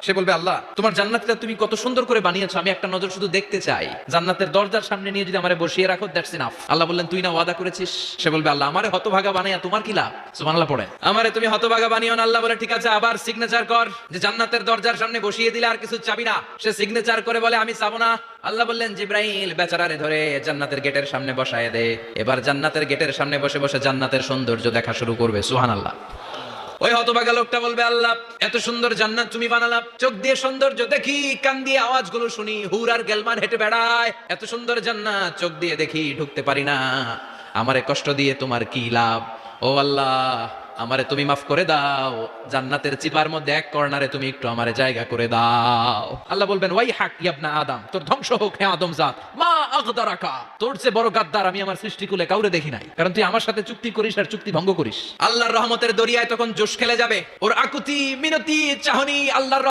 সে বলবে আল্লাহ তোমার জান্নাতটা তুমি কত সুন্দর করে বানিয়েছো, আমি একটা নজর শুধু দেখতে চাই। জান্নাতের দরজার সামনে নিয়ে যদি আমারে বসিয়ে রাখো, দ্যাটস ইনাফ। আল্লাহ বললেন তুই না ওয়াদা করেছিস। সে বলবে আল্লাহ আমারে হতভাগা বানাইয়া তোমার কি লাভ? সুবহানাল্লাহ পড়ে, আমারে তুমি হতভাগা বানিও না। আল্লাহ বলে ঠিক আছে, আবার সিগনেচার কর যে জান্নাতের দরজার সামনে বসিয়ে দিলে আর কিছু চাবি না। সে সিগনেচার করে বলে আমি চাবো না। আল্লাহ বললেন জিব্রাইল বেচারারে ধরে জান্নাতের গেটের সামনে বসায় দে। এবার জান্নাতের গেটের সামনে বসে বসে জান্নাতের সৌন্দর্য দেখা শুরু করবে। সুবহানাল্লাহ। ওই হতভাগা লোকটা বলবে আল্লাহ এত সুন্দর জান্নাত তুমি বানালাম, চোখ দিয়ে সৌন্দর্য দেখি, কান দিয়ে আওয়াজগুলো শুনি, হুর আর গেলমান হেঁটে বেড়ায়, এত সুন্দর জান্নাত চোখ দিয়ে দেখি, ঢুকতে পারি না, আমারে কষ্ট দিয়ে তোমার কি লাভ? ও আল্লাহ আমারে তুমি মাফ করে দাও, জান্নাতের চিপার মধ্যে এক কর্নারে তুমি একটু আমারে জায়গা করে দাও। আল্লাহ বলবেন ওয়াই হাক ইবনা আদম, তোর ধ্বংস হোক হে আদম জাত, মা আগদারাকা, তোর চেয়ে বড় গাদ্দার আমি আমার সৃষ্টিকুলে কাউরে দেখি নাই, কারণ তুই আমার সাথে চুক্তি করিস আর চুক্তি ভঙ্গ করিস। আল্লাহর রহমতের দরিয়ায় তখন জোশ খেলে যাবে, ওর আকুতি মিনতি চাহনি আল্লাহর